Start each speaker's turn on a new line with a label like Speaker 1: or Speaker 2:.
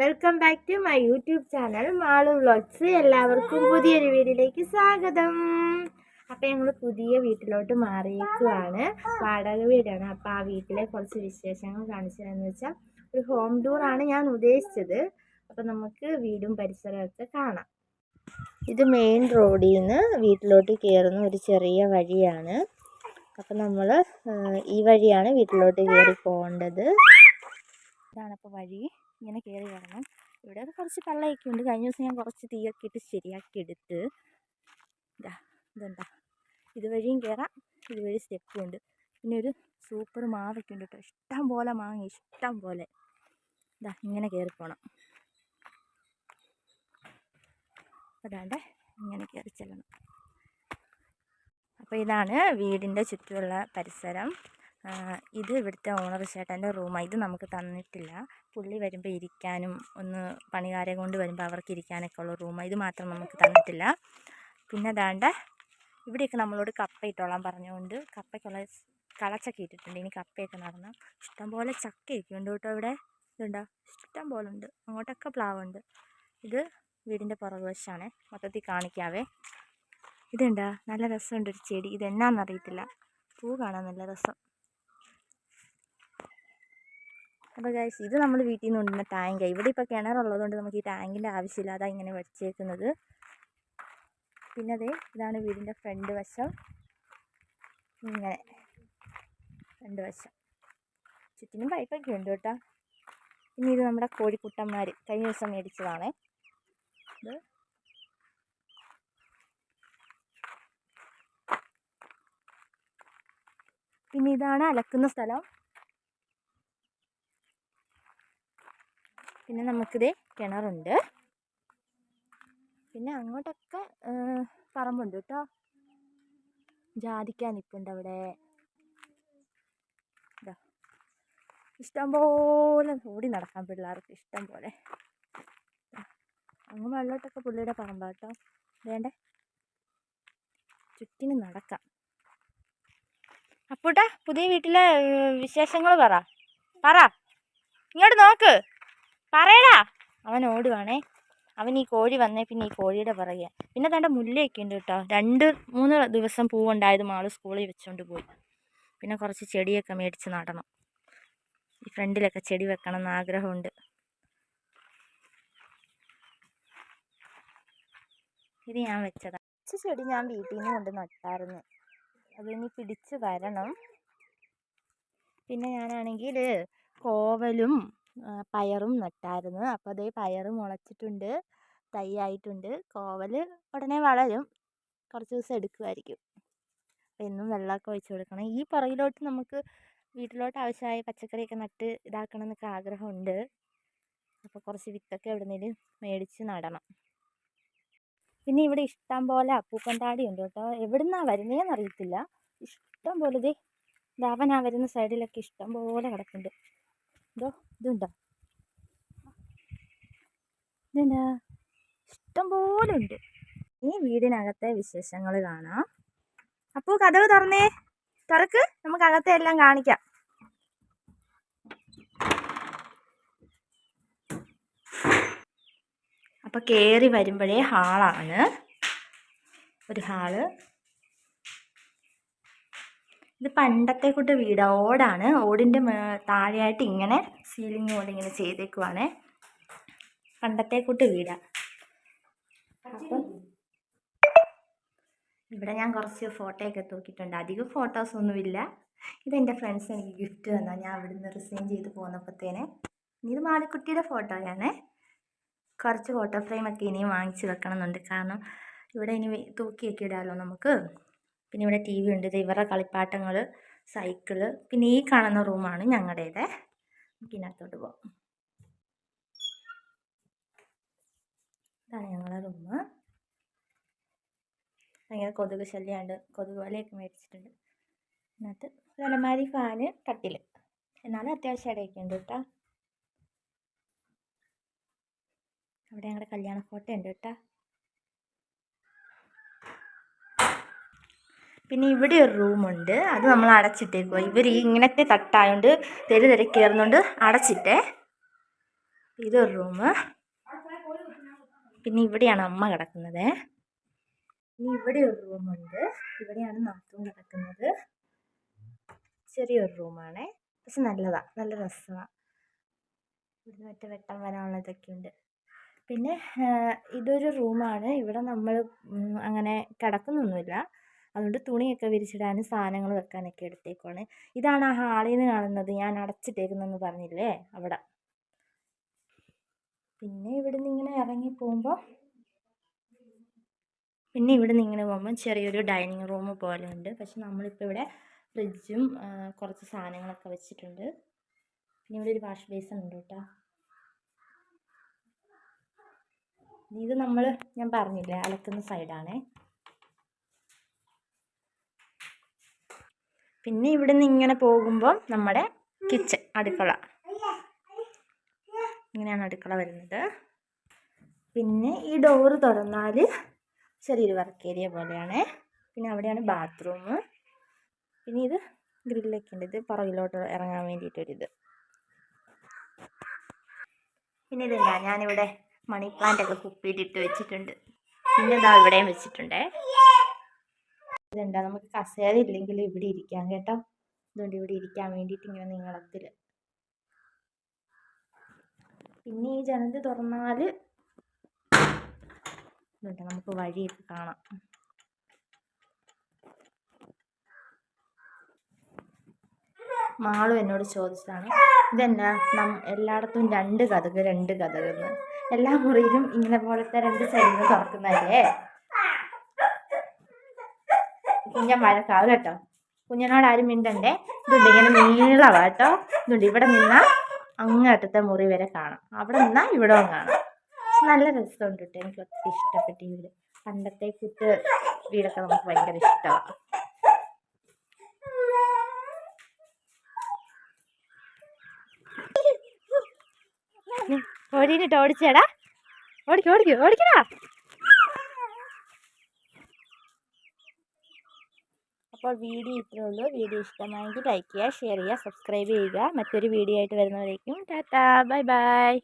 Speaker 1: Welcome back to my YouTube channel Malu vlogs. എല്ലാവർക്കും പുതിയൊരു വീഡിയോയിലേക്ക് സ്വാഗതം. അപ്പം ഞങ്ങൾ പുതിയ വീട്ടിലോട്ട് മാറിയേക്കുവാണ്. വാടക വീടാണ്. അപ്പം ആ വീട്ടിലെ കുറച്ച് വിശേഷങ്ങൾ കാണിച്ചു തരാമെന്ന് വെച്ചാൽ ഒരു ഹോം ടൂറാണ് ഞാൻ ഉദ്ദേശിച്ചത്. അപ്പം നമുക്ക് വീടും പരിസരമൊക്കെ കാണാം. ഇത് മെയിൻ റോഡിൽ നിന്ന് വീട്ടിലോട്ട് കയറുന്ന ഒരു ചെറിയ വഴിയാണ്. അപ്പം നമ്മൾ ഈ വഴിയാണ് വീട്ടിലോട്ട് കയറി പോകേണ്ടത്. ഇതാണപ്പോൾ വഴി. ഇങ്ങനെ കയറി വരണം. ഇവിടെ കുറച്ച് പള്ളയൊക്കെ ഉണ്ട്. കഴിഞ്ഞ ദിവസം ഞാൻ കുറച്ച് തീയൊക്കെ ഇട്ട് ശരിയാക്കി എടുത്ത്. ഇതെന്താ, ഇതുവഴിയും കയറാം, ഇതുവഴി സ്റ്റെപ്പും ഉണ്ട്. പിന്നെ ഒരു സൂപ്പർ മാവൊക്കെ ഉണ്ട് കേട്ടോ. ഇഷ്ടം പോലെ മാങ്ങ, ഇഷ്ടം പോലെ. ഇങ്ങനെ കയറിപ്പോണം. അതാണ്ട് ഇങ്ങനെ കയറി ചെല്ലണം. അപ്പോൾ ഇതാണ് വീടിൻ്റെ ചുറ്റുമുള്ള പരിസരം. ഇത് ഇവിടുത്തെ ഓണർ ചേട്ടൻ്റെ റൂമാണ്. ഇത് നമുക്ക് തന്നിട്ടില്ല. പുള്ളി വരുമ്പോൾ ഇരിക്കാനും ഒന്ന് പണിക്കാരെ കൊണ്ട് വരുമ്പോൾ അവർക്ക് ഇരിക്കാനൊക്കെ ഉള്ള റൂമാണ്. ഇത് മാത്രം നമുക്ക് തന്നിട്ടില്ല. പിന്നെ അതാണ്ട് ഇവിടെയൊക്കെ നമ്മളോട് കപ്പ ഇട്ടോളാൻ പറഞ്ഞുകൊണ്ട് കപ്പയ്ക്കുള്ള കളച്ചൊക്കെ ഇട്ടിട്ടുണ്ട്. ഇനി കപ്പയൊക്കെ നടണം. ഇഷ്ടംപോലെ ചക്കയൊക്കെ ഉണ്ട് കേട്ടോ. ഇവിടെ ഇതുണ്ടോ, ഇഷ്ടം പോലെ ഉണ്ട്. അങ്ങോട്ടൊക്കെ പ്ലാവുണ്ട്. ഇത് വീടിൻ്റെ പുറകുവശമാണ്. മൊത്തത്തിൽ കാണിക്കാവേ. ഇതുണ്ടോ, നല്ല രസമുണ്ട് ഒരു ചെടി. ഇതെന്നാന്നറിയത്തില്ല, പൂ കാണാൻ നല്ല രസം. അപ്പോൾ ഗൈസ്, ഇത് നമ്മൾ വീട്ടിൽ നിന്ന് കൊണ്ടുവന്ന ടാങ്കാണ്. ഇവിടെ ഇപ്പോൾ കിണറുള്ളതുകൊണ്ട് നമുക്ക് ഈ ടാങ്കിൻ്റെ ആവശ്യമില്ല. അതാണ് ഇങ്ങനെ വെച്ചേക്കുന്നത്. പിന്നെ അതേ ഇതാണ് വീടിൻ്റെ ഫ്രണ്ട് വശം. ഇങ്ങനെ രണ്ട് വശം ചുറ്റിനും പൈപ്പൊക്കെ ഉണ്ട് കേട്ടോ. പിന്നെ ഇത് നമ്മുടെ കോഴിക്കുട്ടന്മാർ കഴിഞ്ഞ ദിവസം മേടിച്ചതാണേ. ഇത് പിന്നെ ഇതാണ് അലക്കുന്ന സ്ഥലം. പിന്നെ നമുക്കിതേ കിണറുണ്ട്. പിന്നെ അങ്ങോട്ടൊക്കെ പറമ്പുണ്ട് കേട്ടോ. ജാതിക്ക നിൽപ്പുണ്ട് അവിടെ. ഇഷ്ടംപോലെ ഓടി നടക്കാൻ പിള്ളേർക്ക് ഇഷ്ടം പോലെ. അങ്ങ് വെള്ളോട്ടൊക്കെ പുള്ളിയുടെ പറമ്പാ കേട്ടോ. വേണ്ടേ, ചുറ്റിനും നടക്കാം. അപ്പൂട്ടാ, പുതിയ വീട്ടിലെ വിശേഷങ്ങൾ പറ. ഇങ്ങോട്ട് നോക്ക്, പറയടാ. അവൻ ഓടുവാണേ. അവൻ ഈ കോഴി വന്നേ പിന്നെ ഈ കോഴിയുടെ പിറകെ. പിന്നെ തൻ്റെ മുല്ലയൊക്കെ ഉണ്ട് കേട്ടോ. 2-3 ദിവസം പൂവുണ്ടായത് മാള് സ്കൂളിൽ വെച്ചുകൊണ്ട് പോയി. പിന്നെ കുറച്ച് ചെടിയൊക്കെ മേടിച്ച് നടണം. ഈ ഫ്രണ്ടിലൊക്കെ ചെടി വെക്കണം എന്ന് ആഗ്രഹമുണ്ട്. ഇത് ഞാൻ വെച്ചതാണ്. കുറച്ച് ചെടി ഞാൻ വീട്ടിൽ നിന്ന് കൊണ്ട് നട്ടായിരുന്നു. അതിനി പിടിച്ച് വരണം. പിന്നെ ഞാനാണെങ്കിൽ കോവലും പയറും നട്ടായിരുന്നു. അപ്പോൾ അതേ പയർ മുളച്ചിട്ടുണ്ട്, തൈയായിട്ടുണ്ട്. കോവൽ ഉടനെ വളരും, കുറച്ച് ദിവസം എടുക്കുമായിരിക്കും. അപ്പോൾ എന്നും വെള്ളമൊക്കെ ഒഴിച്ച് കൊടുക്കണം. ഈ പുറകിലോട്ട് നമുക്ക് വീട്ടിലോട്ട് ആവശ്യമായ പച്ചക്കറിയൊക്കെ നട്ട് ഇതാക്കണം എന്നൊക്കെ ആഗ്രഹമുണ്ട്. അപ്പോൾ കുറച്ച് വിത്തൊക്കെ എവിടെന്നേലും മേടിച്ച് നടണം. പിന്നെ ഇവിടെ ഇഷ്ടം പോലെ അപ്പൂപ്പൻ താടി ഉണ്ട് കേട്ടോ. എവിടുന്നാണ് വരുന്നതെന്ന് അറിയത്തില്ല. ഇഷ്ടം പോലെ അവൻ ആ വരുന്ന സൈഡിലൊക്കെ ഇഷ്ടം പോലെ കിടക്കുന്നുണ്ട്. ഇതുണ്ടോ, ഇഷ്ടം പോലെ ഉണ്ട്. ഈ വീടിനകത്തെ വിശേഷങ്ങൾ കാണാം. അപ്പോൾ കതക് തുറക്ക്, നമുക്ക് അകത്തെ എല്ലാം കാണിക്കാം. അപ്പോൾ കയറി വരുമ്പോഴേ ഹാളാണ്, ഒരു ഹാള്. ഇത് പണ്ടത്തെ കൂട്ട് വീടാ, ഓടാണ്. ഓടിൻ്റെ താഴെയായിട്ട് ഇങ്ങനെ സീലിംഗ് പോലെ ഇങ്ങനെ ചെയ്തേക്കുവാണ്. പണ്ടത്തെ കൂട്ട് വീടാ. അപ്പം ഇവിടെ ഞാൻ കുറച്ച് ഫോട്ടോയൊക്കെ തൂക്കിയിട്ടുണ്ട്. അധികം ഫോട്ടോസൊന്നുമില്ല. ഇതെൻ്റെ ഫ്രണ്ട്സ് എനിക്ക് ഗിഫ്റ്റ് തന്നാൽ ഞാൻ ഇവിടുന്ന് റിസൈൻ ചെയ്ത് പോന്നപ്പോഴത്തേനെ. ഇത് മാളിക്കുട്ടിയുടെ ഫോട്ടോയാണ്. കുറച്ച് ഫോട്ടോ ഫ്രെയിമൊക്കെ ഇനിയും വാങ്ങിച്ച് വെക്കണം എന്നുണ്ട്. കാരണം ഇവിടെ ഇനി തൂക്കിയൊക്കെ ഇടാമല്ലോ നമുക്ക്. പിന്നെ ഇവിടെ ടി വി ഉണ്ട്. ഇവരുടെ കളിപ്പാട്ടങ്ങൾ, സൈക്കിള്. പിന്നെ ഈ കാണുന്ന റൂമാണ് ഞങ്ങളുടേത്. നമുക്ക് ഇതിനകത്തോട്ട് പോകാം. ഇതാണ് ഞങ്ങളുടെ റൂം. ഭയങ്കര കൊതുക് ശല്യമുണ്ട്. കൊതുക് വലയൊക്കെ മേടിച്ചിട്ടുണ്ട്. അതിനകത്ത് അലമാരി, ഫാന്, കട്ടിൽ. എന്നാലും അത്യാവശ്യം ഇടയൊക്കെ ഉണ്ട് കേട്ടോ. അവിടെ ഞങ്ങളുടെ കല്യാണ ഫോട്ടോ ഉണ്ട് കേട്ടോ. പിന്നെ ഇവിടെ ഒരു റൂമുണ്ട്. അത് നമ്മൾ അടച്ചിട്ടേക്കുക. ഇവർ ഇങ്ങനത്തെ തട്ടായതുകൊണ്ട് തെരി കയറുന്നുണ്ട്, അടച്ചിട്ടേ. ഇതൊരു റൂം. പിന്നെ ഇവിടെയാണ് അമ്മ കിടക്കുന്നത്. ഇനി ഇവിടെ ഒരു റൂമുണ്ട്. ഇവിടെയാണ് നാത്തൂൻ കിടക്കുന്നത്. ചെറിയൊരു റൂമാണ്, പക്ഷെ നല്ലതാണ്, നല്ല രസമാണ്. ഇവിടുന്ന് മറ്റേ വെട്ടം വരാനുള്ളതൊക്കെ ഉണ്ട്. പിന്നെ ഇതൊരു റൂമാണ്. ഇവിടെ നമ്മൾ അങ്ങനെ കിടക്കുന്നൊന്നുമില്ല. അതുകൊണ്ട് തുണിയൊക്കെ വിരിച്ചിടാനും സാധനങ്ങൾ വെക്കാനൊക്കെ എടുത്തേക്കുവാണ്. ഇതാണ് ആ ഹാളിൽ നിന്ന് കാണുന്നത്, ഞാൻ അടച്ചിട്ടേക്കുന്നെന്ന് പറഞ്ഞില്ലേ, അവിടെ. പിന്നെ ഇവിടുന്ന് ഇങ്ങനെ ഇറങ്ങി പോകുമ്പോൾ ചെറിയൊരു ഡൈനിങ് റൂം പോലെ ഉണ്ട്. പക്ഷെ നമ്മളിപ്പോൾ ഇവിടെ ഫ്രിഡ്ജും കുറച്ച് സാധനങ്ങളൊക്കെ വെച്ചിട്ടുണ്ട്. പിന്നെ ഇവിടെ ഒരു വാഷ് ബേസിൻ ഉണ്ട് കേട്ടോ. ഇത് ഞാൻ പറഞ്ഞില്ലേ, അലക്കുന്ന സൈഡാണേ. പിന്നെ ഇവിടുന്ന് ഇങ്ങനെ പോകുമ്പോൾ നമ്മുടെ കിച്ചൺ, അടുക്കള. ഇങ്ങനെയാണ് അടുക്കള വരുന്നത്. പിന്നെ ഈ ഡോറ് തുറന്നാൽ ചെറിയൊരു വർക്ക് ഏരിയ പോലെയാണ്. പിന്നെ അവിടെയാണ് ബാത്റൂം. പിന്നെ ഇത് ഗ്രില്ലൊക്കെ ഉണ്ട്. ഇത് പുറകിലോട്ട് ഇറങ്ങാൻ വേണ്ടിയിട്ടൊരിത്. പിന്നെ ഇതെന്താ, ഞാനിവിടെ മണി പ്ലാന്റ് ഒക്കെ കുപ്പിയിട്ടിട്ട് വെച്ചിട്ടുണ്ട്. പിന്നെ ഇതാ ഇവിടെയും വെച്ചിട്ടുണ്ടേ. ഇതെന്താ, നമുക്ക് കസേര ഇല്ലെങ്കിൽ ഇവിടെ ഇരിക്കാം കേട്ടോ. അതുകൊണ്ട് ഇവിടെ ഇരിക്കാൻ വേണ്ടിയിട്ട് ഇങ്ങനെ നീളത്തിൽ. പിന്നെ ഈ ജനൽ തുറന്നാൽ നമുക്ക് വഴിയൊക്കെ കാണാം. മാളും എന്നോട് ചോദിച്ചതാണ്, ഇതെന്നാ എല്ലായിടത്തും രണ്ട് കഥകെന്ന്. എല്ലാ മുറിയിലും ഇങ്ങനെ പോലത്തെ 2 സൈഡിൽ തുറക്കുന്നതല്ലേ. കുഞ്ഞൻ വഴക്കാവും കേട്ടോ. കുഞ്ഞനോട് ആരും മിണ്ടണ്ടേ. ഇതുണ്ട് ഇങ്ങനെ നീളവാ കേട്ടോ. ഇതുണ്ട് ഇവിടെ നിന്നാൽ അങ്ങോട്ടത്തെ മുറി വരെ കാണാം, അവിടെ നിന്നാൽ ഇവിടെ കാണാം. നല്ല രസമുണ്ട് കേട്ടോ. എനിക്ക് ഒത്തിരി ഇഷ്ടപ്പെട്ട ഈ വീട്. പണ്ടത്തെ കുത്ത് വീടൊക്കെ നമുക്ക് ഭയങ്കര ഇഷ്ടമാണ്. ഓടിയിട്ട് ഓടിച്ചേടാ, ഓടിക്കടാ. അപ്പോൾ വീഡിയോ ഇത്രേ ഉള്ളൂ. വീഡിയോ ഇഷ്ടമായെങ്കിൽ ലൈക്ക് ചെയ്യുക, ഷെയർ ചെയ്യുക, സബ്സ്ക്രൈബ് ചെയ്യുക. മറ്റൊരു വീഡിയോ ആയിട്ട് വരുന്നവരേക്കും ടാറ്റാ, ബൈ ബൈ.